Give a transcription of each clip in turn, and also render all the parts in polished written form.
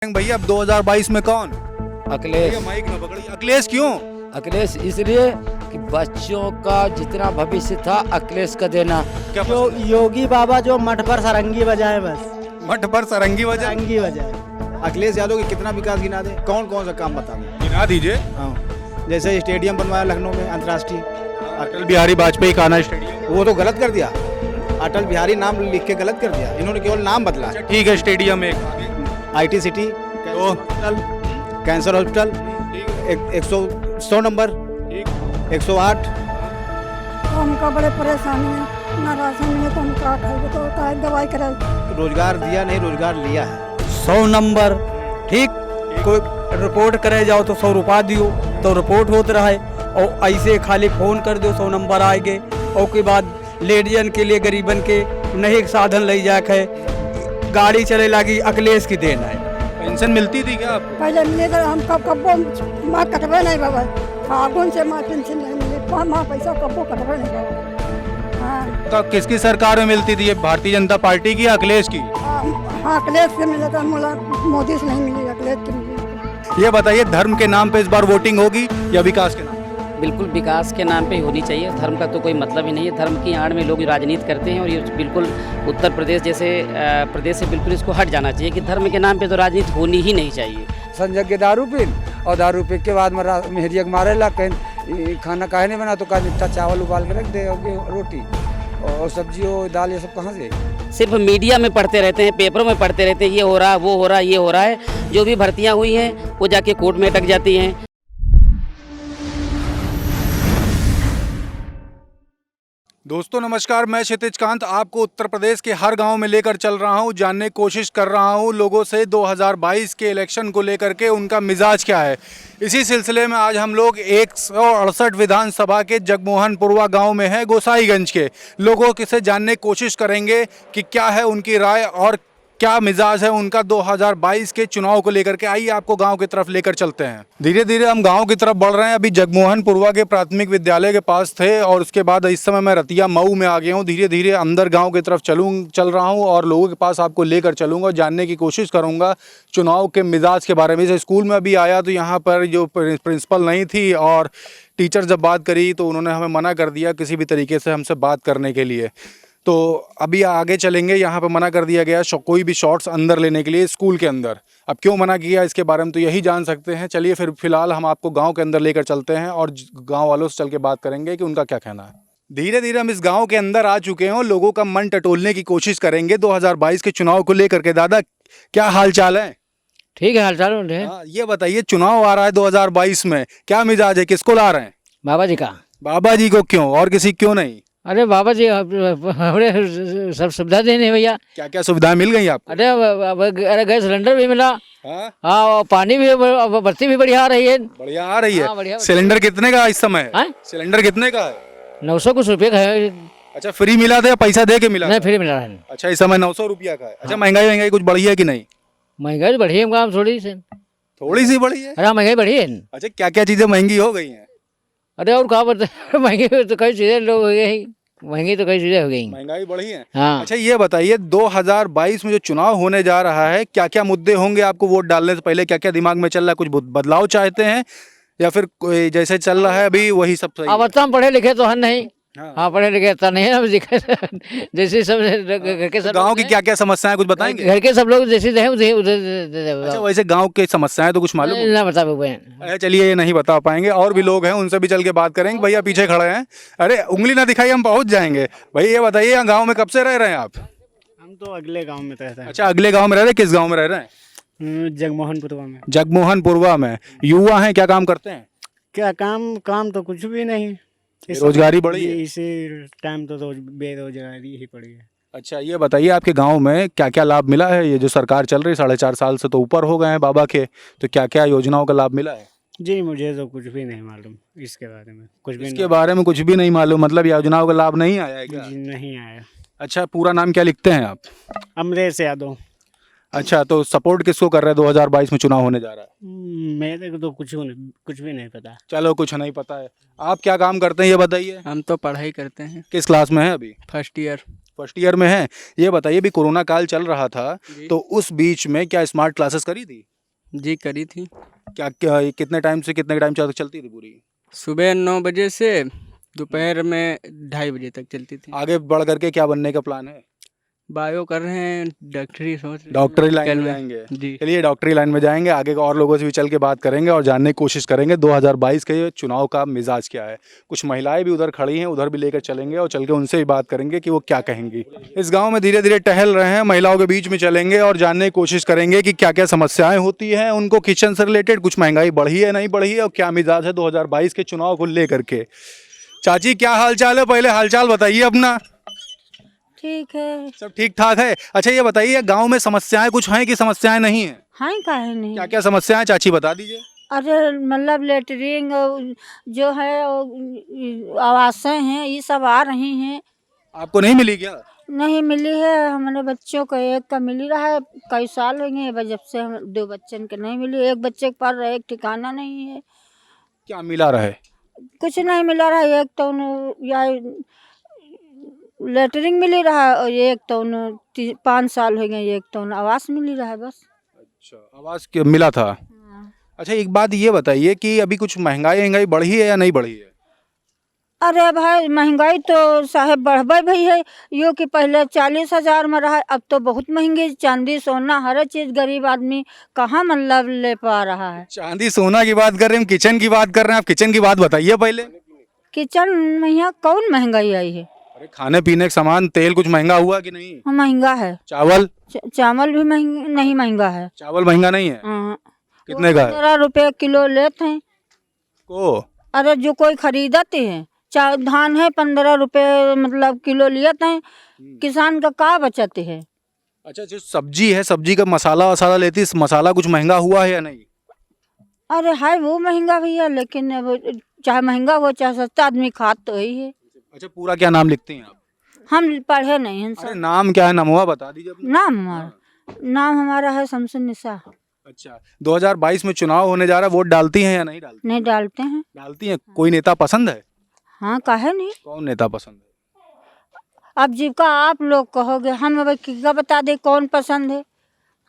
भैया अब 2022 में कौन? अखिलेश। माइक ना पकड़िए। अखिलेश क्यों? अखिलेश इसलिए कि बच्चों का जितना भविष्य था अखिलेश का देना। क्या जो योगी बाबा जो मठ पर सारंगी बजाए, बस मठ पर सारंगी वजह सारंगी बजाए। अखिलेश यादव के कितना विकास गिना दे, कौन कौन सा काम बता दें? गिना दीजिए। हाँ, जैसे स्टेडियम बनवाया लखनऊ में अंतर्राष्ट्रीय, अटल बिहारी वाजपेयी खाना स्टेडियम। वो तो गलत कर दिया। अटल बिहारी नाम लिख के गलत कर दिया, इन्होंने केवल नाम बदला। ठीक है, स्टेडियम एक IT सिटी, तो कैंसर हॉस्पिटल, 100 नंबर, 108। हमका बड़े परेशानी है, ना राशन मिले तो हम क्या खाएंगे, तो काय दवाई कराए। रोजगार दिया नहीं, रोजगार लिया है। 100 नंबर ठीक, कोई रिपोर्ट करे जाओ तो 100 रुपया दियो तो रिपोर्ट होते रहे, और ऐसे खाली फोन कर दो 100 नंबर आएंगे। और के बाद लेडियन के लिए गरीबन के नहीं साधन ले जाके गाड़ी चले लगी, अखिलेश की देन है। पेंशन मिलती थी क्या आपको? पहले मिले तो हम कब माँ कटवे नहीं बाबा, फागुन से माँ पेंशन नहीं मिले, माँ पैसा कब्बो कटवे नहीं बाबा। हाँ तो किसकी सरकार में मिलती थी? ये भारतीय जनता पार्टी की या अखिलेश की? हाँ अखिलेश से मिले तो मोला मोदी से नहीं मिली, अखिलेश की मिली। ये बताइए, धर्म के नाम पे इस बार वोटिंग होगी या विकास के नाम? बिल्कुल विकास के नाम पे होनी चाहिए। धर्म का तो कोई मतलब ही नहीं है। धर्म की आड़ में लोग राजनीति करते हैं और ये बिल्कुल उत्तर प्रदेश जैसे प्रदेश से बिल्कुल इसको हट जाना चाहिए कि धर्म के नाम पे तो राजनीति होनी ही नहीं चाहिए। संजय के दारू पीन और दारू पी के बाद मेहरिया मारे ला कहीं खाना काहे नहीं बना तो कहा निट्टा चावल उबाल के रख दे, रोटी और सब्जी और दाल, ये सब कहाँ से? सिर्फ मीडिया में पढ़ते रहते हैं, पेपरों में पढ़ते रहते हैं, ये हो रहा है, वो हो रहा है, ये हो रहा है। जो भी भर्तियाँ हुई हैं वो जाके कोर्ट में अटक जाती हैं। दोस्तों नमस्कार, मैं क्षितिज कांत आपको उत्तर प्रदेश के हर गांव में लेकर चल रहा हूं। जानने की कोशिश कर रहा हूं लोगों से 2022 के इलेक्शन को लेकर के उनका मिजाज क्या है। इसी सिलसिले में आज हम लोग 168 विधानसभा के जगमोहनपुरवा गांव में हैं, गोसाईगंज के लोगों से जानने की कोशिश करेंगे कि क्या है उनकी राय और क्या मिजाज है उनका 2022 के चुनाव को लेकर के। आइए आपको गांव की तरफ लेकर चलते हैं। धीरे धीरे हम गांव की तरफ बढ़ रहे हैं। अभी जगमोहनपुरवा के प्राथमिक विद्यालय के पास थे और उसके बाद इस समय मैं रतिया मऊ में आ गया हूं। धीरे धीरे अंदर गांव की तरफ चल रहा हूं और लोगों के पास आपको लेकर चलूँगा और जानने की कोशिश करूँगा चुनाव के मिजाज के बारे में। जैसे स्कूल में अभी आया तो यहाँ पर जो प्रिंसिपल नहीं थी और टीचर जब बात करी तो उन्होंने हमें मना कर दिया किसी भी तरीके से हमसे बात करने के लिए। तो अभी आगे चलेंगे, यहाँ पे मना कर दिया गया कोई भी शॉट्स अंदर लेने के लिए स्कूल के अंदर। अब क्यों मना किया इसके बारे में तो यही जान सकते हैं। चलिए फिर फिलहाल हम आपको गांव के अंदर लेकर चलते हैं और गांव वालों से चल के बात करेंगे कि उनका क्या कहना है। धीरे धीरे हम इस गांव के अंदर आ चुके हैं और लोगों का मन टटोलने की कोशिश करेंगे 2022 के चुनाव को लेकर के। दादा क्या हाल चाल है? ठीक है, हाल चाल है। ये बताइए, चुनाव आ रहा है 2022 में, क्या मिजाज है, किसको ला रहे हैं? बाबा जी का। बाबा जी को क्यों और किसी क्यों नहीं? अरे बाबा जी हमारे सब सुविधा देने भैया। क्या क्या सुविधाएं मिल गई आपको? अरे गैस सिलेंडर भी मिला। हाँ? हाँ, पानी भी, बत्ती भी बढ़िया आ रही है। बढ़िया आ रही हाँ, बढ़िया। है। सिलेंडर कितने का इस समय? हाँ? सिलेंडर कितने का है? 900 कुछ रुपये का है। अच्छा, फ्री मिला था या पैसा दे के मिला? नहीं, फ्री मिला है। अच्छा, इस समय 900 रुपया का है। अच्छा, महंगाई कुछ बढ़ी है कि नहीं? महंगाई बढ़ी है काम थोड़ी सी। थोड़ी सी बढ़ी है। अरे महंगाई बढ़ी है। अच्छा, क्या क्या चीजें महंगी हो गई हैं? अरे और कहा बताए महंगी तो कई चीजें लोग हो गई, महंगी तो कई चीजें हो गई। महंगाई बढ़ी है। हाँ। अच्छा, ये बताइए 2022 में जो चुनाव होने जा रहा है, क्या क्या मुद्दे होंगे आपको वोट डालने से पहले? क्या क्या दिमाग में चल रहा है? कुछ बदलाव चाहते हैं या फिर कोई जैसे चल रहा है अभी वही सब सही? अब हम पढ़े लिखे तो हम नहीं। हाँ। हाँ, पढ़े लिखे तो नहीं है जैसे सब घर के सब गांव की क्या क्या समस्याएं कुछ बताएंगे? घर के सब लोग जैसे रहे अच्छा, वैसे गांव की समस्याएं तो कुछ मालूम है? ना बता पाए। अरे चलिए, ये नहीं बता पाएंगे। और भी लोग हैं, उनसे भी चल के बात करेंगे। भैया पीछे खड़े हैं। अरे उंगली ना दिखाई, हम पहुंच जाएंगे। भैया ये बताइए, यहाँ गाँव में कब से रह रहे हैं आप? हम तो अगले गांव में रहते हैं। अच्छा, अगले गाँव में रह रहे हैं। किस गाँव में रह रहे हैं? जगमोहनपुरवा में। जगमोहनपुरवा में। युवा हैं, क्या काम करते हैं? क्या काम तो कुछ भी नहीं। बेरोजगारी बढ़ी है? इसी टाइम तो बेरोजगारी ही पड़ी है। अच्छा, ये बताइए आपके गांव में क्या क्या लाभ मिला है? ये जो सरकार चल रही 4.5 साल से तो ऊपर हो गए हैं बाबा के, तो क्या क्या योजनाओं का लाभ मिला है? जी मुझे तो कुछ भी नहीं मालूम इसके बारे में। इसके बारे में कुछ भी नहीं मालूम? मतलब योजनाओं का लाभ नहीं आया है क्या? जी नहीं आया। अच्छा, पूरा नाम क्या लिखते हैं आप? अमरेश यादव। अच्छा, तो सपोर्ट किसको कर रहे हैं? 2022 में चुनाव होने जा रहा है। मेरे को तो कुछ भी नहीं पता। चलो, कुछ नहीं पता है। आप क्या काम करते हैं ये बताइए? हम तो पढ़ाई करते हैं। किस क्लास में है अभी? First year. फर्स्ट ईयर में है। ये बताइए, भी कोरोना काल चल रहा था तो उस बीच में क्या स्मार्ट क्लासेस करी थी? जी करी थी। क्या क्या कितने टाइम से कितने टाइम तक चलती थी पूरी? सुबह 9 बजे से दोपहर में 2:30 बजे तक चलती थी। आगे बढ़ करके क्या बनने का प्लान है? बायो कर रहे हैं, डॉक्टरी सोच रहे हैं, डॉक्टरी लाइन मेडिकल में में। जाएंगे? जी चलिए डॉक्टरी लाइन में जाएंगे, आगे और लोगों से भी चल के बात करेंगे और जानने की कोशिश करेंगे 2022 के ये चुनाव का मिजाज क्या है। कुछ महिलाएं भी उधर खड़ी हैं, उधर भी लेकर चलेंगे और चल के उनसे भी बात करेंगे कि वो क्या कहेंगी। इस गांव में धीरे धीरे टहल रहे हैं, महिलाओं के बीच में चलेंगे और जानने की कोशिश करेंगे कि क्या क्या समस्याएं होती हैं उनको किचन से रिलेटेड, कुछ महंगाई बढ़ी है नहीं बढ़ी है और क्या मिजाज है 2022 के चुनाव को लेकर के। चाची क्या हाल चाल है? पहले हालचाल बताइए अपना। ठीक है। सब ठीक ठाक है? अच्छा ये बताइए गांव में समस्याएं कुछ हैं कि समस्याएं नहीं है? हाँ काहे नहीं। क्या क्या समस्याएं चाची बता दीजिए। अरे मतलब लेटरिंग जो है वो आवासें हैं ये सब आ रही हैं। आपको नहीं मिली क्या? नहीं मिली है, हमारे बच्चों को एक का मिली रहा है, कई साल हो गए बस जब से हम 2 बच्चन के नहीं मिली। एक बच्चे के पास रहे, एक ठिकाना नहीं है, क्या मिला रहे? कुछ नहीं मिला रहा है। एक तो या लेटरिंग मिली रहा है और एक तो 5 साल हो गए एक तो आवास मिली रहा है बस। अच्छा आवाज मिला था। अच्छा एक बात ये बताइए कि अभी कुछ महंगाई बढ़ी है या नहीं बढ़ी है? अरे भाई महंगाई तो साहेब बढ़ भई है। यो कि पहले 40,000 में रहा, अब तो बहुत महंगी चांदी सोना हर चीज गरीब आदमी कहाँ मतलब ले पा रहा है। चांदी सोना की बात कर रहे हैं, हम किचन की बात कर रहे हैं। आप किचन की बात बताइए पहले। किचन में यहाँ कौन महंगाई आई है? अरे खाने पीने का सामान तेल कुछ महंगा हुआ कि नहीं? हाँ, महंगा है। चावल? चावल भी नहीं महंगा है। चावल महंगा नहीं है? हाँ। कितने का है? 15 रुपये किलो लेते हैं को? अरे जो कोई खरीदते हैं धान है 15 रुपये मतलब किलो लेते हैं। किसान का बचत है। अच्छा जो सब्जी है, सब्जी का मसाला वसाला लेती है, मसाला कुछ महंगा हुआ है या नहीं? अरे हाय वो महंगा भी है, लेकिन अब चाहे महंगा हो चाहे सस्ता आदमी खाद तो ही है। अच्छा पूरा क्या नाम लिखती हैं आप? हम पढ़े नहीं हैं अरे सब। नाम क्या है, नमवा बता दीजिए अपना। नाम हमारा है शमसुन्निसा। अच्छा 2022 में चुनाव होने जा रहा है, वोट डालती हैं या नहीं डालती? नहीं डालते हैं। डालती हैं। कोई नेता पसंद है? हाँ काहे नहीं। कौन नेता पसंद है? अब जीविका आप लोग कहोगे, हम अब किसका बता दे कौन पसंद है?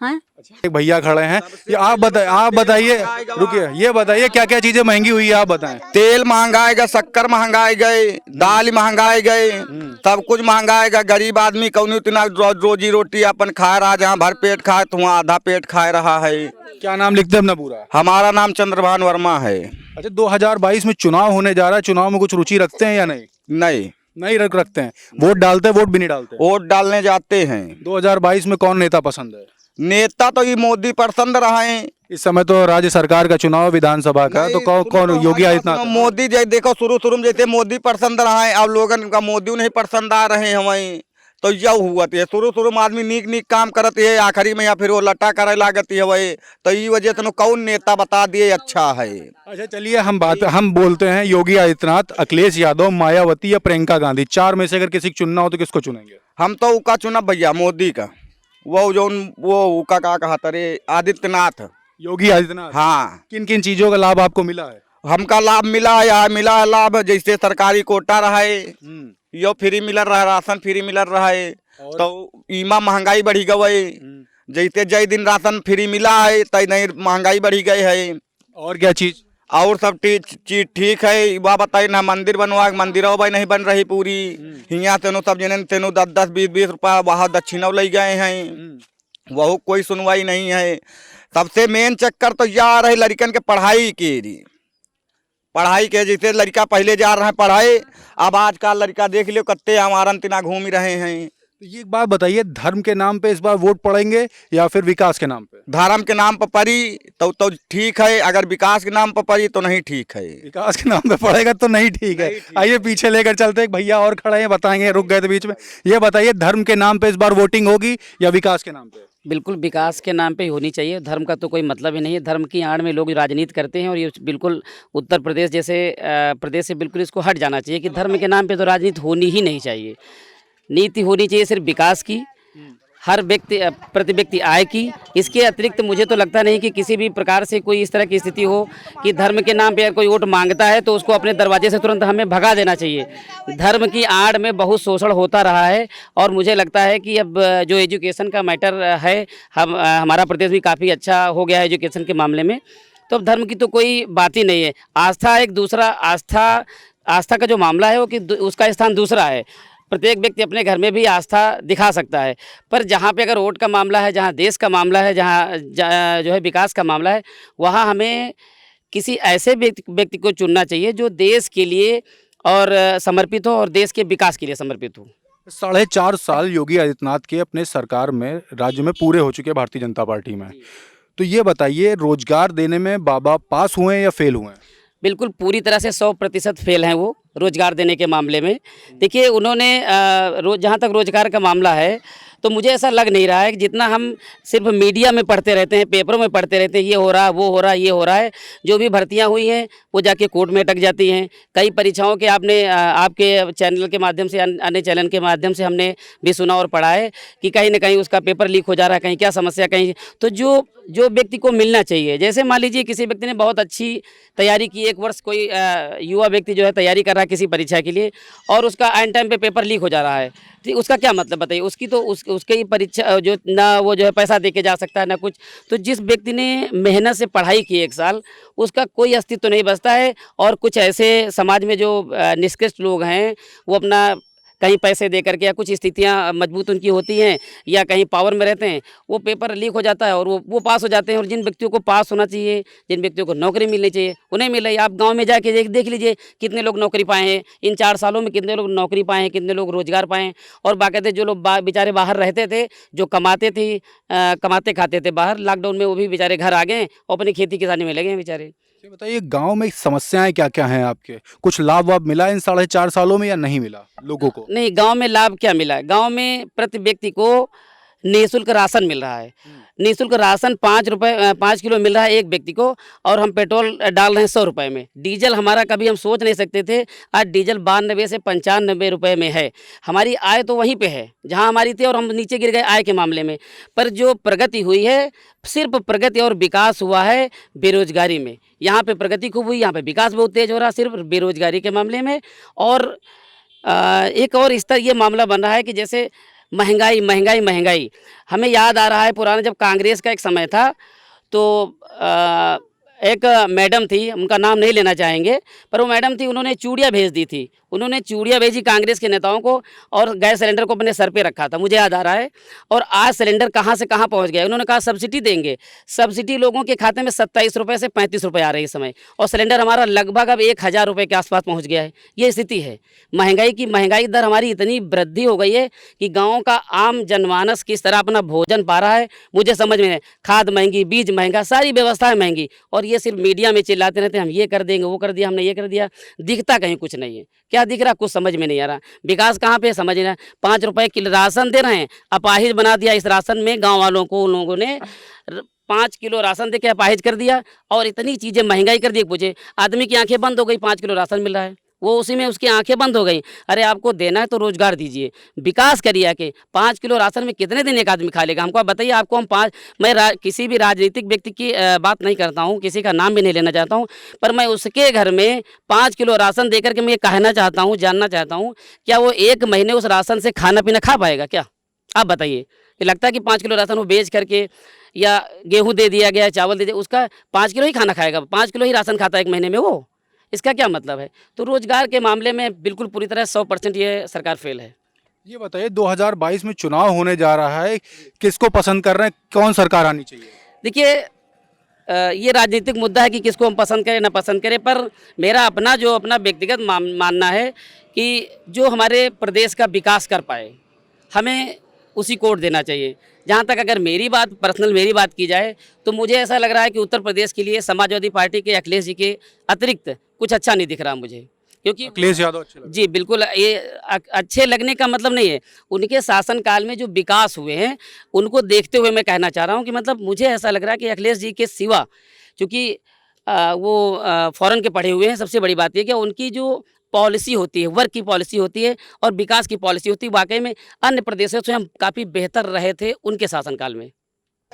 हैं? एक भैया खड़े हैं, ये आप बताइए रुकिए, ये बताइए क्या क्या चीजें महंगी हुई है आप बताएं। तेल महंगाए गए, शक्कर महंगाए गए, दाल महंगाए गए, सब कुछ महंगाए गए। गरीब आदमी कौन इतना रोजी रोटी अपन खा रहा, जहाँ भर पेट खाए तो वहाँ आधा पेट खा रहा है। क्या नाम लिखते हैं अपना पूरा? हमारा नाम चंद्रभान वर्मा है। अच्छा 2022 में चुनाव होने जा रहा है, चुनाव में कुछ रुचि रखते हैं या नहीं? नहीं रखते हैं। वोट डालते हैं, वोट भी नहीं डालते? वोट डालने जाते हैं। 2022 में कौन नेता पसंद है? नेता तो ये मोदी पसंद रहे। इस समय तो राज्य सरकार का चुनाव विधानसभा का, तो कौन योगी आदित्यनाथ? मोदी देखो शुरू में जैसे मोदी पसंद रहे, अब लोगन का मोदी नहीं पसंद आ रहे हमें, तो यह हुआ थे। शुरू में आदमी नीक काम करते है, आखिरी में या फिर वो लट्टा करे लागती है वही, तो ये वजह से कौन नेता बता दिए अच्छा है। अच्छा चलिए हम बोलते हैं योगी आदित्यनाथ, अखिलेश यादव, मायावती या प्रियंका गांधी, 4 में से अगर किसी को चुनना हो तो किसको चुनेंगे? हम तो उका चुना भैया मोदी का, वो उका का कहता रे आदित्यनाथ, योगी आदित्यनाथ। हाँ। किन किन चीजों का लाभ आपको मिला है? हमका लाभ मिला है लाभ, जैसे सरकारी कोटा रहा है, यो फ्री मिल रहा है, राशन फ्री मिल रहा है, तो इमा महंगाई बढ़ी गई। जैसे जय दिन राशन फ्री मिला है तय नहीं महंगाई बढ़ी गई है। और क्या चीज? और सब चीज ठीक है। वह बताइए ना, मंदिर बनवा, मंदिरों भाई नहीं बन रही पूरी। यहाँ तेनो सब जने तेनो 10-10, 20-20 रुपया वहाँ दक्षिणा ले गए हैं, वह कोई सुनवाई नहीं है। सबसे मेन चक्कर तो यह आ रही लड़कन के पढ़ाई के, जैसे लड़का पहले जा रहे हैं पढ़ाई, अब आज का लड़का देख लियो कत्ते हमारा तना घूम रहे हैं। तो ये एक बात बताइए, धर्म के नाम पे इस बार वोट पड़ेंगे या फिर विकास के नाम पे? धर्म के नाम पर पड़ी तो ठीक है, अगर विकास के नाम पर पड़ी तो नहीं ठीक है। विकास के नाम पे पड़ेगा तो नहीं ठीक है। आइए पीछे लेकर चलते, एक भैया और खड़े हैं, बताएंगे, रुक गए थे बीच में। ये बताइए धर्म के नाम पे इस बार वोटिंग होगी या विकास के नाम पे? बिल्कुल विकास के नाम पे ही होनी चाहिए। धर्म का तो कोई मतलब ही नहीं है। धर्म की आड़ में लोग राजनीति करते हैं और ये बिल्कुल उत्तर प्रदेश जैसे प्रदेश से बिल्कुल इसको हट जाना चाहिए कि धर्म के नाम पे तो राजनीति होनी ही नहीं चाहिए। नीति होनी चाहिए सिर्फ विकास की हर व्यक्ति प्रति व्यक्ति आय की। इसके अतिरिक्त मुझे तो लगता नहीं कि किसी भी प्रकार से कोई इस तरह की स्थिति हो कि धर्म के नाम पे अगर कोई वोट मांगता है तो उसको अपने दरवाजे से तुरंत हमें भगा देना चाहिए। धर्म की आड़ में बहुत शोषण होता रहा है और मुझे लगता है कि अब जो एजुकेशन का मैटर है, हमारा प्रदेश भी काफ़ी अच्छा हो गया है एजुकेशन के मामले में, तो अब धर्म की तो कोई बात ही नहीं है। आस्था एक दूसरा, आस्था का जो मामला है वो कि उसका स्थान दूसरा है। प्रत्येक व्यक्ति अपने घर में भी आस्था दिखा सकता है, पर जहाँ पे अगर वोट का मामला है, जहाँ देश का मामला है, जहाँ जो है विकास का मामला है, वहाँ हमें किसी ऐसे व्यक्ति को चुनना चाहिए जो देश के लिए और समर्पित हो और देश के विकास के लिए समर्पित हो। 4.5 साल योगी आदित्यनाथ के अपने सरकार में राज्य में पूरे हो चुके हैं भारतीय जनता पार्टी में, तो ये बताइए रोजगार देने में बाबा पास हुए हैं या फेल हुए हैं? बिल्कुल पूरी तरह से 100% फेल हैं वो रोज़गार देने के मामले में। देखिए उन्होंने जहाँ तक रोज़गार का मामला है तो मुझे ऐसा लग नहीं रहा है कि जितना हम सिर्फ मीडिया में पढ़ते रहते हैं, पेपरों में पढ़ते रहते हैं, ये हो रहा, वो हो रहा, ये हो रहा है। जो भी भर्तियां हुई हैं वो जाके कोर्ट में अटक जाती हैं। कई परीक्षाओं के आपने आपके चैनल के माध्यम से, अन्य चैनल के माध्यम से हमने भी सुना और पढ़ा है कि कहीं ना कहीं उसका पेपर लीक हो जा रहा है, कहीं क्या समस्या, कहीं तो जो व्यक्ति को मिलना चाहिए, जैसे मान लीजिए किसी व्यक्ति ने बहुत अच्छी तैयारी की, 1 वर्ष कोई युवा व्यक्ति जो है तैयारी कर रहा है किसी परीक्षा के लिए और उसका एंड टाइम पे पेपर लीक हो जा रहा है, तो उसका क्या मतलब बताइए? उसकी तो उसके ही परीक्षा जो ना वो जो है पैसा दे के जा सकता है ना कुछ। तो जिस व्यक्ति ने मेहनत से पढ़ाई की 1 साल, उसका कोई अस्तित्व नहीं बचता है। और कुछ ऐसे समाज में जो निष्कृष्ट लोग हैं वो अपना कहीं पैसे दे करके या कुछ स्थितियां मजबूत उनकी होती हैं या कहीं पावर में रहते हैं, वो पेपर लीक हो जाता है और वो पास हो जाते हैं। और जिन व्यक्तियों को पास होना चाहिए, जिन व्यक्तियों को नौकरी मिलनी चाहिए, उन्हें मिल रही है। आप गांव में जाके देख लीजिए कितने लोग नौकरी पाए हैं इन 4 सालों में, कितने लोग नौकरी पाए हैं, कितने लोग रोजगार पाए हैं। और बाकायदे जो लोग बेचारे बाहर रहते थे, जो कमाते खाते थे बाहर, लॉकडाउन में वो भी बेचारे घर आ गए और अपनी खेती किसानी में लगे हैं बेचारे। ये बताइए गांव में समस्याएं क्या क्या हैं आपके? कुछ लाभ वाभ मिला इन 4.5 सालों में या नहीं मिला लोगों को? नहीं, गांव में लाभ क्या मिला है? गांव में प्रति व्यक्ति को निःशुल्क राशन मिल रहा है। निःशुल्क राशन 5 किलो मिल रहा है एक व्यक्ति को, और हम पेट्रोल डाल रहे हैं 100 रुपये में। डीजल हमारा कभी हम सोच नहीं सकते थे, आज डीजल 92 से 95 रुपये में है। हमारी आय तो वहीं पे है जहां हमारी थी और हम नीचे गिर गए आय के मामले में। पर जो प्रगति हुई है, सिर्फ प्रगति और विकास हुआ है बेरोजगारी में। यहाँ पे प्रगति खूब हुई, यहाँ पे विकास बहुत तेज हो रहा, सिर्फ बेरोजगारी के मामले में। और एक और इस तरह ये मामला बन रहा है कि जैसे महंगाई। हमें याद आ रहा है पुराना जब कांग्रेस का एक समय था तो एक मैडम थी, उनका नाम नहीं लेना चाहेंगे, पर वो मैडम थी, उन्होंने चूड़ियाँ भेज दी थी। उन्होंने चूड़ियाँ भेजी कांग्रेस के नेताओं को और गैस सिलेंडर को अपने सर पे रखा था, मुझे याद आ रहा है। और आज सिलेंडर कहाँ से कहाँ पहुँच गया। उन्होंने कहा सब्सिडी देंगे, सब्सिडी लोगों के खाते में 27 रुपये से 35 रुपये आ रही है इस समय, और सिलेंडर हमारा लगभग अब 1000 रुपये के आसपास पहुँच गया है। ये स्थिति है महंगाई दर हमारी इतनी वृद्धि हो गई है कि गाँव का आम जनमानस किस तरह अपना भोजन पा रहा है मुझे समझ में नहीं। खाद महंगी, बीज महंगा, सारी व्यवस्थाएं महंगी, और ये सिर्फ मीडिया में चिल्लाते रहते हैं, हम ये कर देंगे, वो कर दिया, हमने ये कर दिया। दिखता कहीं कुछ नहीं है। क्या दिख रहा, कुछ समझ में नहीं आ रहा। विकास कहाँ पे समझ नहीं रहा। 5 रुपए किलो राशन दे रहे हैं, अपाहिज बना दिया इस राशन में गांव वालों को। उन लोगों ने 5 किलो राशन दे के अपाहिज कर दिया और इतनी चीज़ें महंगाई कर दी। पूछे आदमी की आंखें बंद हो गई, 5 किलो राशन मिल रहा है, वो उसी में उसकी आंखें बंद हो गई। अरे आपको देना है तो रोजगार दीजिए, विकास करिए। आके 5 किलो राशन में कितने दिन एक आदमी खा लेगा? हमको आप बताइए। आपको हम मैं किसी भी राजनीतिक व्यक्ति की बात नहीं करता हूँ, किसी का नाम भी नहीं लेना चाहता हूँ, पर मैं उसके घर में 5 किलो राशन दे करके मैं ये कहना चाहता हूँ, जानना चाहता हूँ, क्या वो 1 महीने उस राशन से खाना पीना खा पाएगा क्या? आप बताइए। कि लगता है कि 5 किलो राशन वो बेच करके या गेहूँ दे दिया गया, चावल दे दिया, उसका 5 किलो ही खाना खाएगा, 5 किलो ही राशन खाता है 1 महीने में वो। इसका क्या मतलब है? तो रोजगार के मामले में बिल्कुल पूरी तरह 100% ये सरकार फेल है। ये बताइए 2022 में चुनाव होने जा रहा है, किसको पसंद कर रहे हैं, कौन सरकार आनी चाहिए? देखिए ये राजनीतिक मुद्दा है कि किसको हम पसंद करें ना पसंद करें, पर मेरा अपना व्यक्तिगत मानना है कि जो हमारे प्रदेश का विकास कर पाए हमें उसी को वोट देना चाहिए। जहाँ तक अगर मेरी बात की जाए तो मुझे ऐसा लग रहा है कि उत्तर प्रदेश के लिए समाजवादी पार्टी के अखिलेश जी के अतिरिक्त कुछ अच्छा नहीं दिख रहा मुझे, क्योंकि अखिलेश यादव अच्छे लगे। जी बिल्कुल, ये अच्छे लगने का मतलब नहीं है। उनके शासनकाल में जो विकास हुए हैं उनको देखते हुए मैं कहना चाह रहा हूँ कि मतलब मुझे ऐसा लग रहा है कि अखिलेश जी के सिवा, क्योंकि वो फॉरेन के पढ़े हुए हैं, सबसे बड़ी बात यह कि उनकी जो पॉलिसी होती है, वर्क की पॉलिसी होती है और विकास की पॉलिसी होती है। वाकई में अन्य प्रदेशों से हम काफ़ी बेहतर रहे थे उनके शासनकाल में।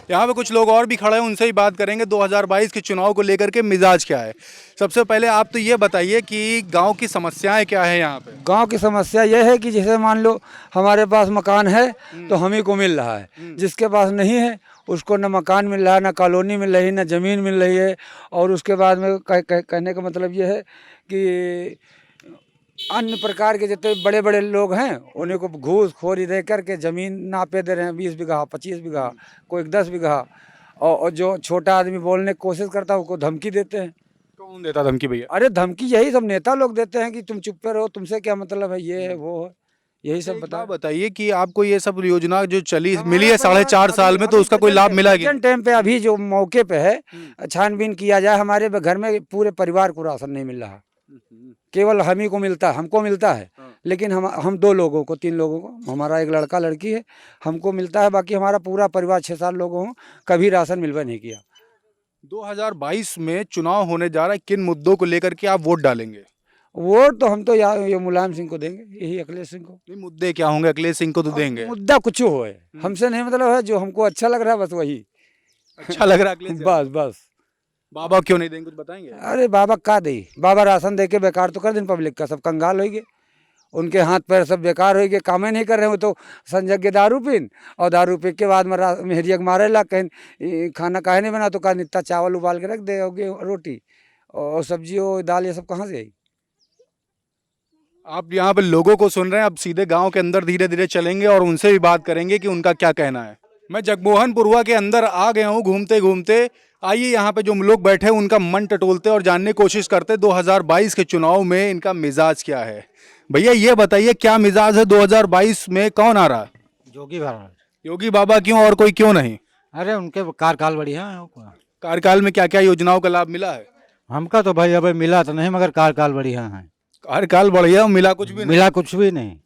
यहाँ पे कुछ लोग और भी खड़े हैं, उनसे ही बात करेंगे 2022 के चुनाव को लेकर के मिजाज क्या है। सबसे पहले आप तो ये बताइए कि गांव की समस्याएं क्या है यहाँ पे। गांव की समस्या यह है कि जैसे मान लो हमारे पास मकान है तो हम ही को मिल रहा है, जिसके पास नहीं है उसको न मकान मिल रहा है, न कॉलोनी मिल रही है, न ज़मीन मिल रही है। और उसके बाद में कहने का मतलब ये है कि अन्य प्रकार के जितने बड़े बड़े लोग हैं उन्हें को घूस खोरी दे करके ज़मीन नापे दे रहे हैं, 20 बीघा 25 बीघा, कोई 10 बीघा। और जो छोटा आदमी बोलने की कोशिश करता है उसको धमकी देते हैं। कौन देता धमकी भैया? अरे धमकी यही सब नेता लोग देते हैं कि तुम चुप पे रहो, तुमसे क्या मतलब है, ये है वो है, यही सब बता। बताइए कि आपको ये सब योजना जो चली मिली है 4.5 साल में, तो उसका कोई लाभ मिला क्या? टाइम पे अभी जो मौके पे है छानबीन किया जाए, हमारे घर में पूरे परिवार को राशन नहीं मिल रहा, केवल हम ही को मिलता है, हमको मिलता है। लेकिन हम 2 लोगों को 3 लोगों को, हमारा एक लड़का लड़की है, हमको मिलता है, बाकी हमारा पूरा परिवार 6-7 लोगों को कभी राशन मिलवा नहीं किया। 2022 में चुनाव होने जा रहा है, किन मुद्दों को लेकर के आप वोट डालेंगे? वोट तो हम तो ये मुलायम सिंह को देंगे, यही अखिलेश सिंह को। नहीं, मुद्दे क्या होंगे? अखिलेश सिंह को तो देंगे। मुद्दा कुछ हो है, हमसे नहीं मतलब है, जो हमको अच्छा लग रहा है बस वही अच्छा लग रहा है अखिलेश यादव? बस। बाबा क्यों नहीं देंगे, कुछ बताएंगे? अरे बाबा का दे, बाबा राशन दे के बेकार तो कर दिन पब्लिक का, सब कंगाल हो गए, उनके हाथ पैर सब बेकार हो गए, काम ही नहीं कर रहे हो। तो संजय के दारू पीन और दारू पी के बाद में मेहरिया मारे ला, कहीं खाना काहे नहीं बना तो कहा इतना चावल उबाल के रख दे, रोटी और सब्जी और दाल ये सब कहाँ से आई। आप यहाँ पे लोगों को सुन रहे हैं, अब सीधे गांव के अंदर धीरे धीरे चलेंगे और उनसे भी बात करेंगे कि उनका क्या कहना है। मैं जगमोहनपुरवा के अंदर आ गया हूँ घूमते घूमते। आइए यहाँ पे जो लोग बैठे हैं उनका मन टटोलते और जानने की कोशिश करते 2022 के चुनाव में इनका मिजाज क्या है। भैया ये बताइए क्या मिजाज है 2022 में, कौन आ रहा है? योगी बाबा। योगी बाबा क्यों, और कोई क्यों नहीं? अरे उनके कार्यकाल बढ़िया है। कार्यकाल में क्या क्या योजनाओं का लाभ मिला है? हमका तो भाई अभी मिला तो नहीं, मगर कार्यकाल बढ़िया है। कार्यकाल बढ़िया, मिला कुछ भी नहीं? मिला कुछ भी नहीं।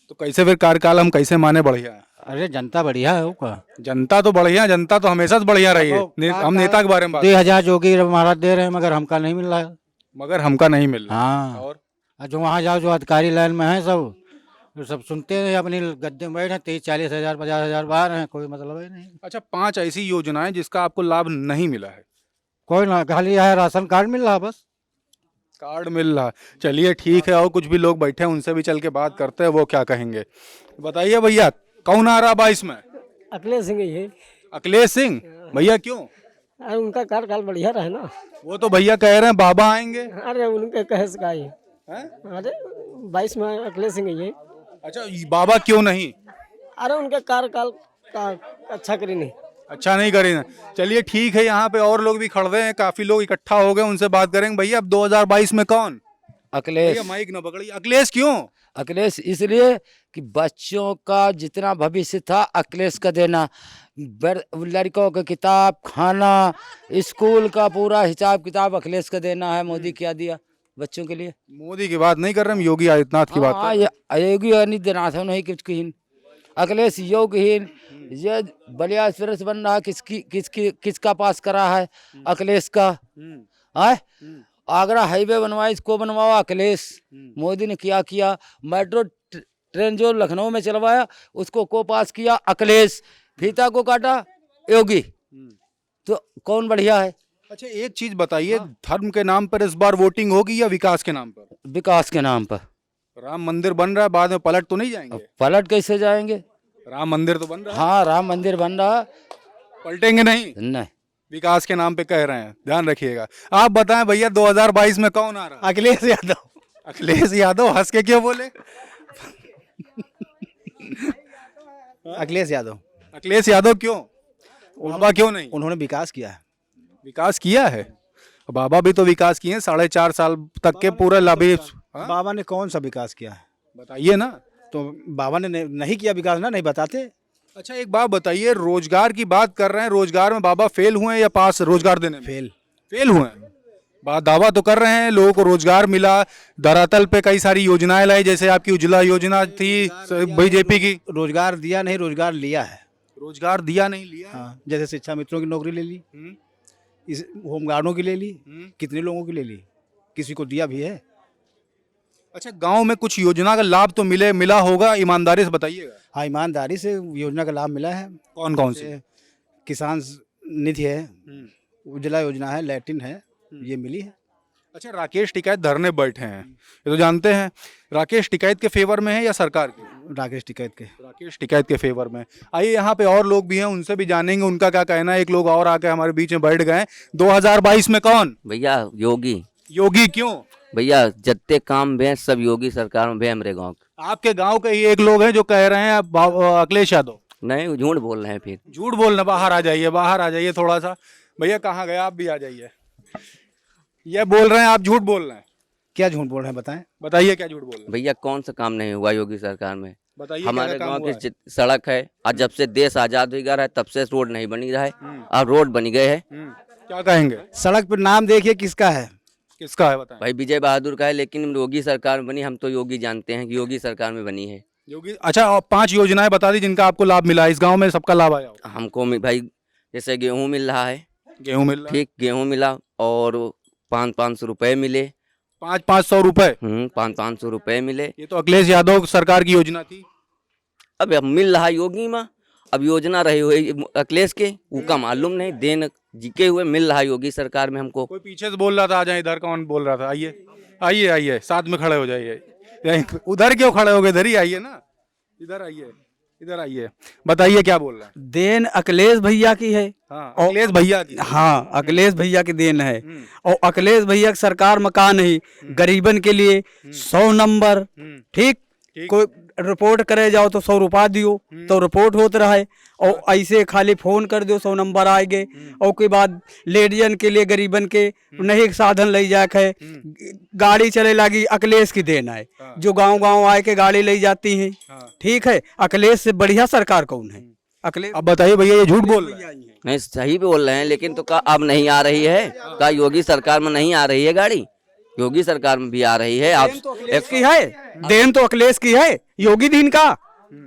तो कैसे फिर कार्यकाल हम कैसे माने बढ़िया है? अरे जनता बढ़िया है का। जनता तो बढ़िया, जनता तो हमेशा से बढ़िया रही है। हम नेता के बारे में बात 2000 योगी महाराज दे रहे हैं, मगर हमका नहीं मिल रहा है। मगर हमका नहीं मिल रहा। हाँ, और जो वहाँ जाओ जो अधिकारी लाइन में है सब, तो सब सुनते हैं अपनी गद्दे में बैठे, 30-40 हज़ार 50 हज़ार बाहर हैं, कोई मतलब ही नहीं। अच्छा, 5 ऐसी योजनाएं जिसका आपको लाभ नहीं मिला है? कोई ना, खाली है राशन कार्ड मिल रहा, बस कार्ड मिल रहा। चलिए ठीक है, और कुछ भी लोग बैठे हैं उनसे भी चल के बात करते हैं, वो क्या कहेंगे। बताइए भैया कौन आ रहा 22 में? अखिलेश सिंह ही है। अखिलेश सिंह? भैया क्यों? अरे उनका कार्यकाल बढ़िया रहे ना। वो तो भैया कह रहे हैं बाबा आएंगे। अरे उनके कहे से का ही। हैं? अरे 22 में अखिलेश सिंह ही है। अच्छा, बाबा क्यों नहीं? अरे उनके कार्यकाल का अच्छा करी नहीं। अच्छा नहीं करें। चलिए ठीक है, यहाँ पे और लोग भी खड़े हैं, काफी लोग इकट्ठा हो गए, उनसे बात करेंगे। भैया अब 2022 में कौन? अखिलेश। भैया माइक ना पकड़िए। अखिलेश क्यों? अखिलेश इसलिए कि बच्चों का जितना भविष्य था अखिलेश का देना, लड़कों का किताब, खाना, स्कूल का पूरा हिसाब किताब अखिलेश का देना है। मोदी क्या दिया बच्चों के लिए? मोदी की बात नहीं कर रहे हम, योगी आदित्यनाथ की बात कर रहे हैं। योगी आदित्यनाथ नहीं कुछ कहीन, अखिलेश योगहीन। ये बलिया एक्सप्रेस बन रहा, किसका पास करा है? अखिलेश का। आगरा हाईवे बनवाए, इसको बनवाओ अखिलेश। मोदी ने क्या किया? मेट्रो ट्रेन जो लखनऊ में चलवाया उसको को पास किया? अखिलेश। फीता को काटा योगी। तो कौन बढ़िया है? अच्छा एक चीज बताइए, धर्म के नाम पर इस बार वोटिंग होगी या विकास के नाम पर? विकास के नाम पर। राम मंदिर बन रहा है, बाद में पलट तो नहीं जाएंगे? पलट कैसे जाएंगे? राम मंदिर तो बन रहा है। हाँ, राम मंदिर बन रहा, पलटेंगे नहीं? नहीं। विकास के नाम पे कह रहे हैं, ध्यान रखिएगा। आप बताएं भैया 2022 में कौन आ रहा है? अखिलेश यादव। अखिलेश यादव? हंस के क्यों बोले? अखिलेश यादव। अखिलेश यादव क्यों? बाबा क्यों नहीं? उन्होंने विकास किया है। विकास किया है? बाबा भी तो विकास किए हैं, 4.5 साल तक के पूरा लाभ। बाबा ने कौन सा विकास किया है बताइए ना। तो बाबा ने नहीं किया विकास ना, नहीं बताते। अच्छा एक बात बताइए, रोजगार की बात कर रहे हैं, रोजगार में बाबा फेल हुए हैं या पास रोजगार देने में? फेल हुए हैं। बात दावा तो कर रहे हैं लोगों को रोजगार मिला, धरातल पे कई सारी योजनाएं लाई, जैसे आपकी उज्ज्वला योजना थी बीजेपी की। रोजगार दिया नहीं, रोजगार लिया है। रोजगार दिया नहीं, लिया। हाँ, जैसे शिक्षा मित्रों की नौकरी ले ली, इस होमगार्डों की ले ली, कितने लोगों की ले ली, किसी को दिया भी है? अच्छा, गांव में कुछ योजना का लाभ तो मिला होगा, ईमानदारी से बताइएगा। हाँ, ईमानदारी से योजना का लाभ मिला है। कौन कौन सी? जैसे किसान निधि है, उज्ज्वला योजना है, लैट्रिन है, ये मिली है। अच्छा, राकेश टिकैत धरने बैठे हैं, ये तो जानते हैं। राकेश टिकैत के फेवर में है या सरकार के? राकेश टिकैत के। राकेश टिकैत के फेवर में। आइए, यहाँ पे और लोग भी हैं, उनसे भी जानेंगे उनका क्या कहना है। एक लोग और आके हमारे बीच में बैठ गए। 2022 में कौन? भैया योगी। योगी क्यों? भैया जत्ते काम भे सब योगी सरकार में भे हमरे गाँव। आपके गांव के ही एक लोग हैं जो कह रहे हैं अखिलेश यादव। नहीं, झूठ बोल रहे हैं फिर। झूठ बोलना, बाहर आ जाइए, बाहर आ जाइए थोड़ा सा। भैया कहाँ गए आप? भी आ जाइए। ये बोल रहे हैं आप झूठ बोल रहे हैं। क्या झूठ बोल रहे हैं, बताएं। बताइए क्या झूठ बोल रहे हैं। भैया कौन सा काम नहीं हुआ योगी सरकार में? बताइए हमारे क्या गांव काम हुआ की सड़क है, आज जब से देश आजाद हो गया है तब से रोड नहीं बनी रहा है, अब रोड बनी गए है। क्या कहेंगे? सड़क पर नाम देखिए किसका है। किसका है बताएं। भाई विजय बहादुर का है, लेकिन योगी सरकार में बनी, हम तो योगी जानते हैं कि योगी सरकार में बनी है। योगी। अच्छा, और 5 योजनाएं बता दी जिनका आपको लाभ मिला है। इस गांव में सबका लाभ आया होगा। हमको भाई जैसे गेहूँ मिल रहा है, गेहूं मिल रहा है। ठीक, गेहूँ मिला और 500 रुपए मिले। 500 रुपए? 500 रुपए मिले। ये तो अखिलेश यादव सरकार की योजना थी। अब मिल रहा योगी में, अब योजना रही हुई अखिलेश के, वो का मालूम नहीं, देन जीके हुए मिल रहा योगी सरकार में हमको। कोई पीछे से बोल रहा था, आ जाए इधर। कौन बोल रहा था? आइए आइए आइए, साथ में खड़े हो जाइए। उधर क्यों खड़े हो गए? इधर ही आइए ना, इधर आइए, इधर आइए। बताइए क्या बोल रहा है। देन अखिलेश भैया की है। हाँ, अखिलेश भैया की। हाँ, अखिलेश भैया की देन है। और अखिलेश भैया की सरकार मकान है गरीबन के लिए 100 नंबर। ठीक, कोई रिपोर्ट करे जाओ तो 100 रुपया दियो तो रिपोर्ट होते रहे, और ऐसे खाली फोन कर दो 100 नंबर आएंगे। और के बाद लेडीजन के लिए गरीबन के नहीं एक साधन ले जाक है, गाड़ी चले लगी, अखिलेश की देन है। जो गांव आए के गाड़ी ले जाती है। ठीक है, अखिलेश से बढ़िया सरकार कौन है? अखिलेश। अब बताइए भैया, ये झूठ बोल रहे हैं। नहीं, सही बोल रहे हैं, लेकिन तो का अब नहीं आ रही है? का योगी सरकार में नहीं आ रही है गाड़ी? योगी सरकार में भी आ रही है। आप की है देन तो अखिलेश की है, योगी दीन का।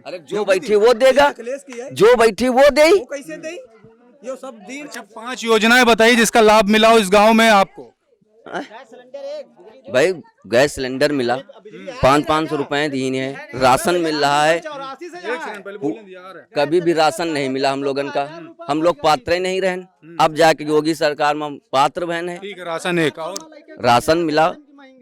अरे जो बैठी वो देगा, जो बैठी वो दे। कैसे दे? ये सब दीन। अच्छा, 5 योजनाएं बताइए जिसका लाभ मिला हो इस गांव में आपको। भाई गैस सिलेंडर मिला, 500 रुपए दीन है, राशन मिल रहा है। कभी भी राशन नहीं मिला हम लोगन का, हम लोग पात्र ही नहीं रहन। अब जाके योगी सरकार में पात्र बहन है। ठीक है, राशन एक और राशन मिला,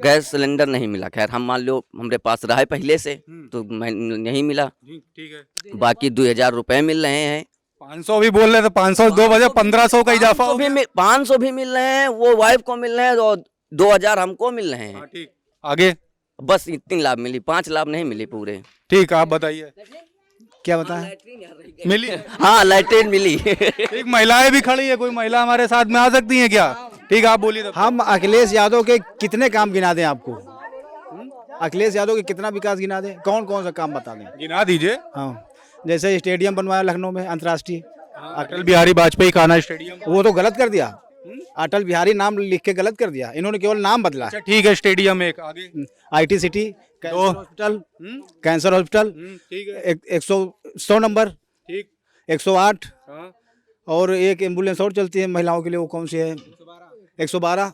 गैस सिलेंडर नहीं मिला। खैर हम मान लो हमारे पास रहा है पहले से, तो नहीं मिला। ठीक है, बाकी 2000 रुपए मिल रहे हैं। 500 भी बोल रहे थे, 500 2 बजे 1500 का इजाफा हो गया। 500 भी मिल रहे हैं, वो वाइफ को मिल रहे हैं, और 2000 हमको मिल रहे हैं। ठीक, आगे। बस इतनी लाभ मिली, 5 लाभ नहीं मिली पूरे। ठीक, आप बताइए क्या बताएं। मिली? हाँ, लाइटें मिली। एक महिलाएं भी खड़ी है, कोई महिला हमारे साथ में आ सकती है क्या? ठीक, आप बोलिए। हम अखिलेश यादव के कितने काम गिना दें आपको? अखिलेश यादव के कितना विकास गिना दें? कौन कौन सा काम बता दें? गिना दीजिए। हाँ, जैसे स्टेडियम बनवाया लखनऊ में अंतर्राष्ट्रीय, अटल बिहारी वाजपेयी खाना स्टेडियम। वो तो गलत कर दिया। अटल बिहारी नाम लिख के गलत कर दिया, इन्होंने केवल नाम बदला। अच्छा, ठीक है, स्टेडियम एक। आगे। IT city, cancer hospital, cancer hospital, ठीक है, 100 नंबर, ठीक, 108, हाँ, और एक एम्बुलेंस और चलती है महिलाओं के लिए, वो कौन सी है? 112।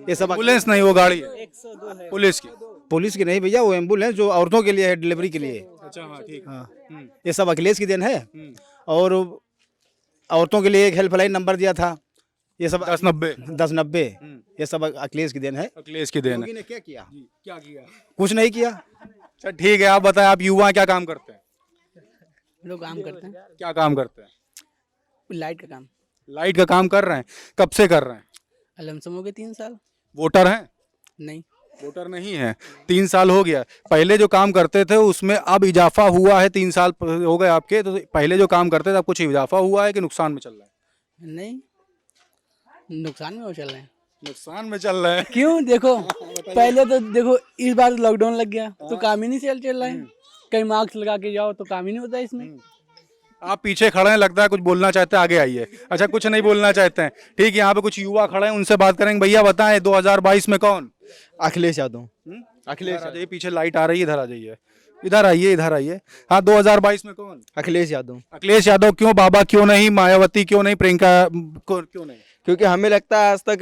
ये सब एम्बुलेंस नहीं, वो गाड़ी है पुलिस की। पुलिस की नहीं भैया, वो एम्बुलेंस जो औरतों के लिए है, डिलीवरी के लिए। अच्छा, हाँ, ठीक। हाँ, ये सब अखिलेश की देन है। और औरतों के लिए एक हेल्पलाइन नंबर दिया था, ये सब 1090 ये सब अखिलेश की देन है। अखिलेश की देन है। योगी ने क्या किया? क्या किया? कुछ नहीं किया। अच्छा, ठीक है, आप बताएं, आप युवा क्या काम करते हैं? लोग काम करते हैं, क्या काम करते हैं? लाइट का काम। लाइट का काम कर रहे हैं? कब से कर रहे हैं? लमसम हो गए 3 साल। वोटर हैं? नहीं, वोटर नहीं है। 3 साल हो गया। पहले जो काम करते थे उसमें अब इजाफा हुआ है? 3 साल हो गए आपके, तो पहले जो काम करते थे अब कुछ इजाफा हुआ है कि नुकसान में चल रहा है? नहीं, नुकसान में वो चल रहे हैं। नुकसान में चल रहे हैं। क्यों? देखो पहले तो देखो, इस बार लॉकडाउन लग गया तो काम ही नहीं चल रहा है। कहीं मास्क लगा के जाओ तो काम ही नहीं होता इसमें। आप पीछे खड़े हैं, लगता है कुछ बोलना चाहते हैं, आगे आइए। अच्छा, कुछ नहीं बोलना चाहते हैं, ठीक है। यहाँ पे कुछ युवा खड़े हैं, उनसे बात करेंगे। भैया बताएं, 2022 में कौन? अखिलेश यादव। अखिलेश यादव। पीछे लाइट आ रही है, इधर आ जाइए, इधर आइए, इधर आइए। हाँ, 2022 में कौन? अखिलेश यादव। अखिलेश यादव क्यों? बाबा क्यों नहीं? मायावती क्यों नहीं? प्रियंका क्यों नहीं? क्योंकि हमें लगता है आज तक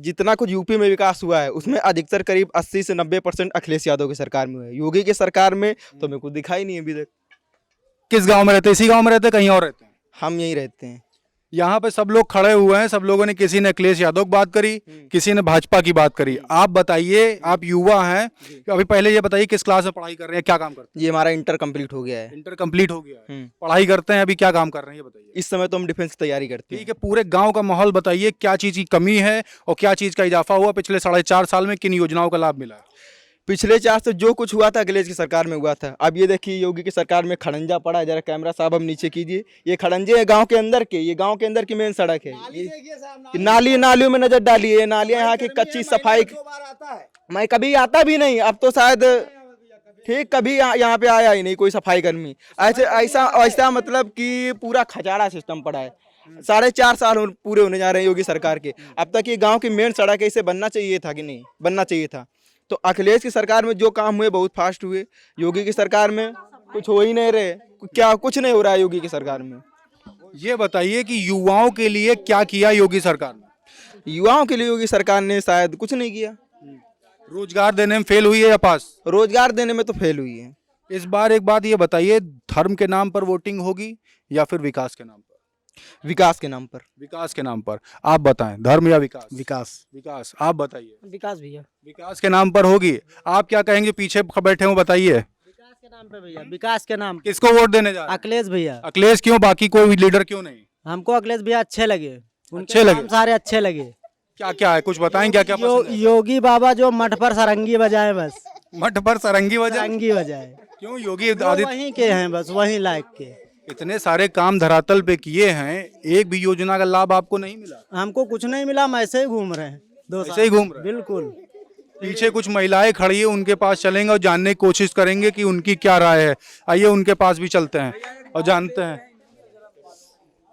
जितना कुछ यूपी में विकास हुआ है उसमें अधिकतर करीब 80 से 90% अखिलेश यादव की सरकार में हुआ है। योगी की सरकार में तो मेरे को दिखाई नहीं है अभी तक। किस गांव में रहते हैं? इसी गांव में रहते हैं, कहीं और रहते हैं? हम यहीं रहते हैं। यहाँ पे सब लोग खड़े हुए हैं, सब लोगों ने, किसी ने अखिलेश यादव की बात करी, किसी ने भाजपा की बात करी। आप बताइए, आप युवा हैं, अभी पहले ये बताइए किस क्लास में पढ़ाई कर रहे हैं, क्या काम करते हैं? ये हमारा इंटर कंप्लीट हो गया है। इंटर कंप्लीट हो गया है, पढ़ाई करते हैं, अभी क्या काम कर रहे हैं ये बताइए। इस समय तो हम डिफेंस की तैयारी करते हैं। ठीक है, पूरे गांव का माहौल बताइए, क्या चीज की कमी है और क्या चीज का इजाफा हुआ पिछले 4.5 साल में, किन योजनाओं का लाभ मिला है? पिछले 4 से जो कुछ हुआ था अखिलेश की सरकार में हुआ था। अब ये देखिए योगी की सरकार में खड़ंजा पड़ा है, जरा कैमरा साहब हम नीचे कीजिए। ये खड़ंजे है गांव के अंदर के, ये गांव के अंदर की मेन सड़क है। ये नालियों में नजर डालिए, नालियां यहाँ की कच्ची सफाई मैं कभी आता भी नहीं, अब तो शायद ठीक कभी यहाँ पे आया ही नहीं कोई सफाई कर्मी। ऐसा मतलब कि पूरा खचाड़ा सिस्टम पड़ा है। 4.5 साल पूरे होने जा रहे हैं योगी सरकार के, अब तक ये गाँव की मेन सड़क है, इसे बनना चाहिए था कि नहीं बनना चाहिए था। तो अखिलेश की सरकार में जो काम हुए बहुत फास्ट हुए, योगी की सरकार में कुछ हो ही नहीं रहे। क्या कुछ नहीं हो रहा है योगी की सरकार में। ये बताइए कि युवाओं के लिए क्या किया योगी सरकार ने? युवाओं के लिए योगी सरकार ने शायद कुछ नहीं किया। रोजगार देने में फेल हुई है या पास? रोजगार देने में तो फेल हुई है। इस बार एक बात ये बताइए, धर्म के नाम पर वोटिंग होगी या फिर विकास के नाम पर? विकास के नाम पर। विकास के नाम पर। आप बताएं, धर्म या विकास? विकास। विकास। आप बताइए। विकास भैया, विकास के नाम पर होगी। आप क्या कहेंगे, पीछे बैठे हो बताइए। विकास के नाम पे भैया, विकास के नाम। किसको वोट देने जा रहे हैं? अखिलेश भैया। अखिलेश क्यों, बाकी कोई लीडर क्यों नहीं? हमको अखिलेश भैया अच्छे लगे, अच्छे लगे? सारे अच्छे लगे। क्या क्या है, कुछ बताएं, क्या क्या पसंद है? योगी बाबा जो मठ पर सारंगी बजाए, बस मठ पर सारंगी बजाए? सारंगी बजाए। क्यों? योगी आदित्य वहीं के हैं, बस वहीं लायक के। इतने सारे काम धरातल पे किए हैं, एक भी योजना का लाभ आपको नहीं मिला? हमको कुछ नहीं मिला, हम ऐसे ही घूम रहे हैं। ऐसे ही घूम रहे हैं? बिल्कुल। पीछे कुछ महिलाएं खड़ी है, उनके पास चलेंगे और जानने की कोशिश करेंगे कि उनकी क्या राय है। आइए उनके पास भी चलते हैं और जानते हैं।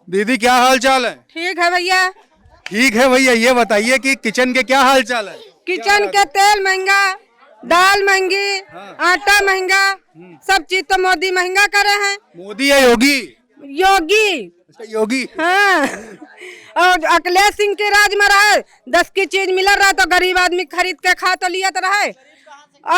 दीदी क्या हाल चाल है? ठीक है भैया। ठीक है भैया, ये बताइए कि किचन के क्या हाल चाल है? किचन के तेल महंगा, दाल महंगी, आटा महंगा, सब चीज तो मोदी महंगा करे हैं। मोदी या योगी? योगी। योगी। हाँ। और अखिलेश सिंह के राज में रहे, 10 की चीज मिल रहा तो गरीब आदमी खरीद के खा तो लिया तो रहे।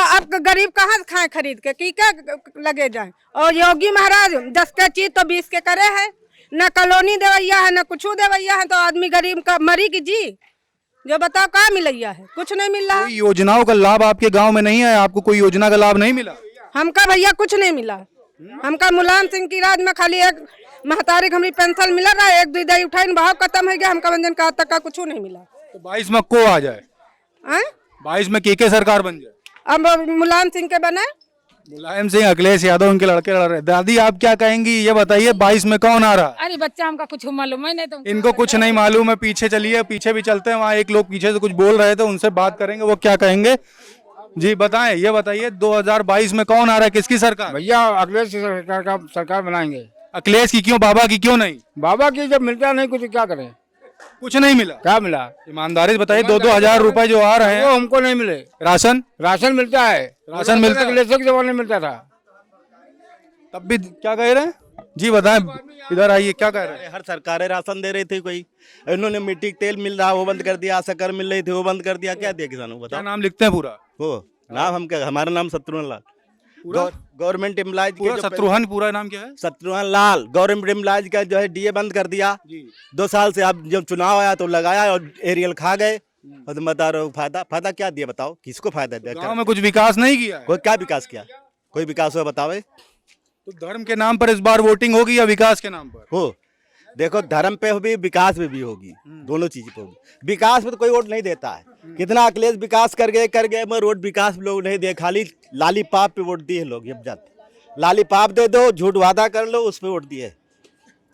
अब गरीब कहाँ खाए खरीद के, की क्या लगे जाए। और योगी महाराज 10 के चीज तो 20 के करे है। न कॉलोनी देवैया है, न कुछ देवैया है, तो आदमी गरीब का मरी की जी। जो बताओ कहाँ मिलैया है, कुछ नहीं मिल रहा। कोई योजनाओं का लाभ आपके गांव में नहीं है? आपको कोई योजना का लाभ नहीं मिला? हमका भैया कुछ नहीं मिला। हमका मुलायम सिंह की राज में खाली एक महतारी हमारी पेंशन मिल रहा है, 1-2 दई उठाई भाव खत्म हो गया। हमका व्यंजन का आज तक का कुछ नहीं मिला। तो 22 में को आ जाए? 22 में के सरकार बन जाए? अब मुलायम सिंह के बने। मुलायम सिंह, अखिलेश यादव, उनके लड़के लड़ रहे। दादी आप क्या कहेंगी, ये बताइए 22 में कौन आ रहा? अरे बच्चा हमका कुछ मालूम है नहीं। तो इनको कुछ नहीं मालूम है। पीछे चलिए, पीछे भी चलते हैं। वहाँ एक लोग पीछे से कुछ बोल रहे थे, उनसे बात करेंगे, वो क्या कहेंगे। जी बताएं, ये बताइए 2022 में कौन आ रहा है, किसकी सरकार? भैया अखिलेश की सरकार बनाएंगे। अखिलेश की क्यों, बाबा की क्यों नहीं? बाबा की जब मिलता नहीं कुछ क्या करें। कुछ नहीं मिला? क्या मिला? ईमानदारी से बताइए। 2-2 हजार रुपए जो आ रहे हैं वो हमको नहीं मिले। राशन मिलता है। राशन मिलता है? अखिलेश के जमाने में मिलता था। तब भी क्या कह रहे हैं जी, बताएं, इधर आइए, क्या कह रहे हैं? हर सरकारें राशन दे रही थी, कोई इन्होंने मिट्टी तेल मिल रहा वो बंद कर दिया, आशा मिल रही थी वो बंद कर दिया। क्या दिया किसानों को बताओ? नाम लिखते हैं पूरा? वो नाम हम क्या, हमारा नाम शत्रुघ्न लाल, गवर्नमेंट एम्प्लॉय। शत्रुघ्न पूरा नाम क्या है? शत्रुघ्न लाल। गवर्नमेंट एम्प्लॉय का जो है डीए बंद कर दिया 2 साल से। अब जब चुनाव आया तो लगाया और एरियल खा गए। और तुम बता रहे हो फायदा क्या दिया, बताओ किसको फायदा दिया? गांव में कुछ विकास नहीं किया? कोई क्या विकास किया? कोई विकास हुआ बताओ? तो धर्म के नाम पर इस बार वोटिंग होगी या विकास के नाम पर? हो देखो, धर्म पे भी विकास पे भी होगी, दोनों चीज पे होगी। विकास पे तो कोई वोट नहीं देता है। कितना अखिलेश विकास कर गए मैं रोड विकास लोग नहीं दे, खाली लाली पाप पे वोट दिए लोग। जब जाते लाली पाप दे दो, झूठ वादा कर लो, उस पे वोट दिए।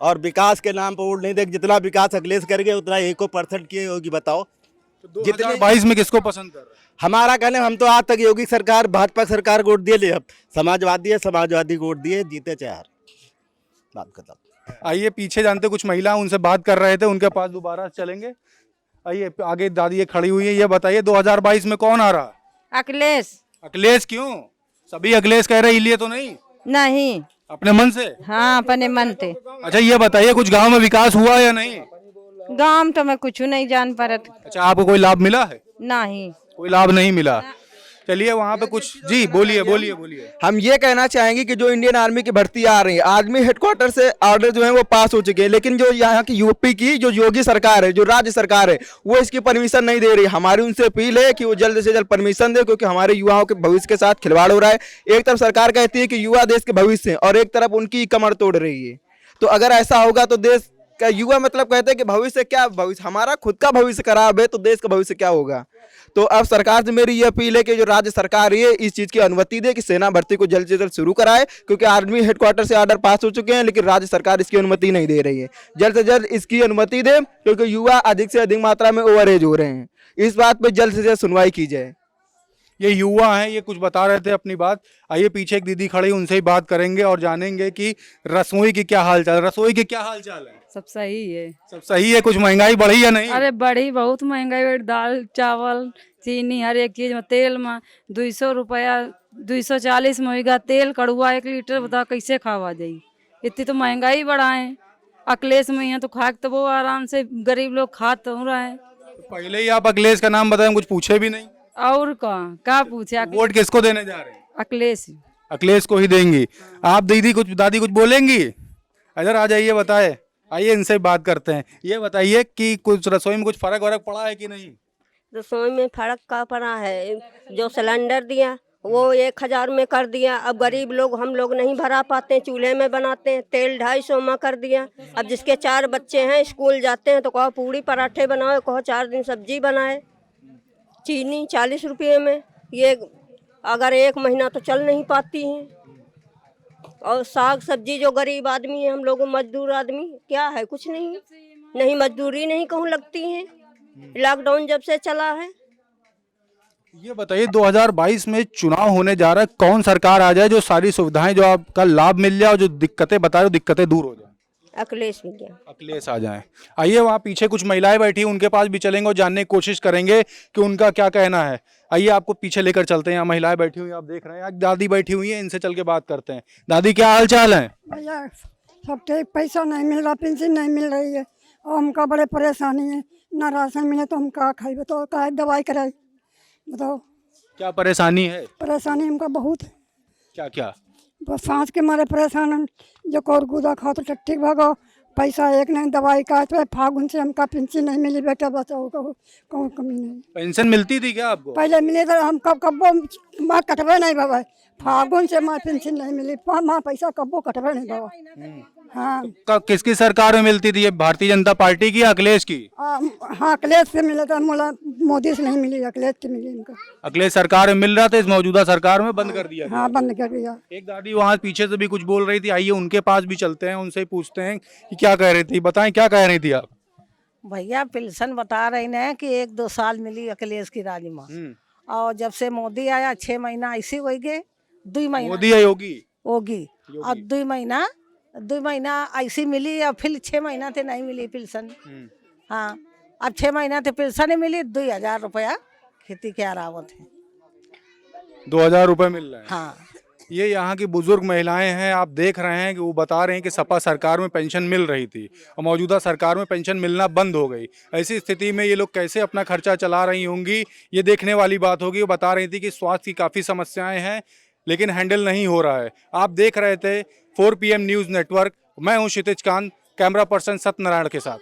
और विकास के नाम पर वोट नहीं दे। जितना विकास अखिलेश कर गए उतना 1% किए होगी, बताओ। 2022 में किसको पसंद कर रहे हैं? हमारा कहने, हम तो आज तक योगी सरकार, भाजपा सरकार को वोट दिए। अब समाजवादी है, समाजवादी को वोट दिए, जीते चाहे हार, बात खत्म। आइए पीछे जानते, कुछ महिला उनसे बात कर रहे थे, उनके पास दोबारा चलेंगे। आइए आगे, दादी ये खड़ी हुई है, ये बताइए 2022 में कौन आ रहा? अखिलेश। अखिलेश क्यों? सभी अखिलेश कह रहे हैं, इसलिए तो नहीं? नहीं, अपने मन से? हाँ अपने मन से। अच्छा ये बताइए, कुछ गांव में विकास हुआ या नहीं? गांव तो मैं कुछ नहीं जान पारत। अच्छा, आपको कोई लाभ मिला है? नहीं, कोई लाभ नहीं मिला। चलिए वहाँ पे कुछ, जी बोलिए बोलिए बोलिए। हम ये कहना चाहेंगे कि जो इंडियन आर्मी की भर्ती आ रही है, आर्मी हेडक्वार्टर से ऑर्डर जो है वो पास हो चुके हैं, लेकिन जो यहाँ की यूपी की जो योगी सरकार है, जो राज्य सरकार है, वो इसकी परमिशन नहीं दे रही। हमारी उनसे अपील है कि वो जल्द से जल्द परमिशन दे, क्योंकि हमारे युवाओं के भविष्य के साथ खिलवाड़ हो रहा है। एक तरफ सरकार कहती है कि युवा देश के भविष्य है और एक तरफ उनकी कमर तोड़ रही है। तो अगर ऐसा होगा तो देश का युवा मतलब कहते हैं कि भविष्य क्या, भविष्य हमारा खुद का भविष्य खराब है तो देश का भविष्य क्या होगा। तो अब सरकार से मेरी ये अपील है कि जो राज्य सरकार है इस चीज़ की अनुमति दे कि सेना भर्ती को जल्द से जल्द शुरू कराए, क्योंकि आर्मी हेडक्वार्टर से ऑर्डर पास हो चुके हैं लेकिन राज्य सरकार इसकी अनुमति नहीं दे रही है। जल्द से जल्द इसकी अनुमति दे, क्योंकि युवा अधिक से अधिक मात्रा में ओवर एज हो रहे हैं। इस बात पर जल्द से जल्द सुनवाई की जाए। ये युवा हैं, ये कुछ बता रहे थे अपनी बात। आइए पीछे एक दीदी खड़ी, उनसे ही बात करेंगे और जानेंगे कि रसोई की क्या हाल चाल, रसोई की क्या हाल चाल है। सब सही है। सब सही है। कुछ महंगाई बढ़ी या नहीं? अरे बढ़ी, बहुत महंगाई बढ़ी। दाल चावल चीनी हर एक चीज में, तेल में 200 रुपया 240 में होगा तेल। कड़ुआ 1 लीटर बता कैसे खावा जाई, इतनी तो महंगाई बढ़ाए। अखिलेश में यहाँ तो खाक तो वो आराम से गरीब लोग खा तो रहा है। पहले ही आप अखिलेश का नाम बताएं, कुछ पूछे भी नहीं। और क्या पूछे? वोट किसको देने जा रहे हैं? अखिलेश। अखिलेश को ही देंगी। आप दीदी कुछ, दादी कुछ बोलेंगी? इधर आ जाइए, बताए। आइए इनसे बात करते हैं। ये बताइए कि कुछ रसोई में कुछ फर्क वरक पड़ा है कि नहीं? रसोई में फर्क का पड़ा है। जो सिलेंडर दिया वो 1000 में कर दिया। अब गरीब लोग, हम लोग नहीं भरा पाते, चूल्हे में बनाते हैं। तेल 250 में कर दिया। अब जिसके 4 बच्चे हैं स्कूल जाते हैं तो कहो पूड़ी पराठे बनाओ, कहो 4 दिन सब्जी बनाए। चीनी 40 रुपये में, ये अगर 1 महीना तो चल नहीं पाती हैं। और साग सब्जी जो गरीब आदमी है, हम लोग मजदूर आदमी, क्या है, कुछ नहीं, नहीं मजदूरी नहीं कहूँ लगती है। लॉकडाउन जब से चला है। ये बताइए 2022 में चुनाव होने जा रहा है, कौन सरकार आ जाए जो सारी सुविधाएं, जो आपका लाभ मिल जाए और जो दिक्कतें बता रहे हो दिक्कतें दूर हो जाए? अखिलेश विज्ञान। अखिलेश आ जाए। आइए वहाँ पीछे कुछ महिलाएं बैठी हैं, उनके पास भी चलेंगे और जानने की कोशिश करेंगे कि उनका क्या कहना है। आइए आपको पीछे लेकर चलते हैं। यहाँ महिलाएं बैठी हुई हैं, आप देख रहे हैं। दादी बैठी हुई है, इनसे चल के बात करते हैं। दादी क्या हाल चाल है? भैया सब ठीक, पैसा नहीं मिल रहा, पेंशन नहीं मिल रही है और हमका बड़े परेशानी है। ना राशन मिले तो हम क्या खाए, बताओ, क्या दवाई कराए, बताओ क्या परेशानी है? परेशानी हमका बहुत है। क्या क्या? बस सांस के मारे परेशान हैं। जो कोर गुदा खाओ तो ठीक भागो, पैसा एक नहीं, दवाई का तो फागुन से हमका पेंशन नहीं मिली। बेटा बचाओ, कौन कमी नहीं। पेंशन मिलती थी क्या आपको? पहले मिले तो हम कब्बो माँ कटवे नहीं बाबा। फागुन से माँ पेंशन नहीं मिली, माँ पैसा कब्बो कटवे नहीं बाबा। हाँ, किसकी सरकार में मिलती थी? ये भारतीय जनता पार्टी की, अखिलेश की? हाँ, अखिलेश से मिला था, मोदी से नहीं मिली, अखिलेश से मिली इनका। अखिलेश सरकार में मिल रहा था, इस मौजूदा सरकार में बंद कर दिया। हाँ, बंद कर दिया। एक दादी वहाँ पीछे से भी कुछ बोल रही थी, आइए उनके पास भी चलते हैं, उनसे पूछते हैं कि क्या कह रही थी। बताएं क्या कह रही थी आप? भैया पेंशन बता रही ना कि 1-2 साल मिली अखिलेश की राज में, और जब से मोदी आया 6 महीना ऐसे हो गए। 2 महीना मोदी है योगी और 2 महीना ऐसी मिली, और फिर 6 महीना थे नहीं मिली पेंशन। हाँ, अब 6 महीना थे पेंशन नहीं मिली। 2000 रुपया खेती के आरावत है। 2000 रुपए मिल रहे हैं। हाँ, ये यहाँ की बुजुर्ग महिलाएं हैं, आप देख रहे हैं कि वो बता रहे हैं कि सपा सरकार में पेंशन मिल रही थी और मौजूदा सरकार में पेंशन मिलना बंद हो गई। ऐसी स्थिति में ये लोग कैसे अपना खर्चा चला रही होंगी, ये देखने वाली बात होगी। वो बता रही थी कि स्वास्थ्य की काफ़ी समस्याएं हैं लेकिन हैंडल नहीं हो रहा है। आप देख रहे थे 4 PM न्यूज़ नेटवर्क। मैं हूँ क्षितिज कांत, कैमरा पर्सन सत्यनारायण के साथ।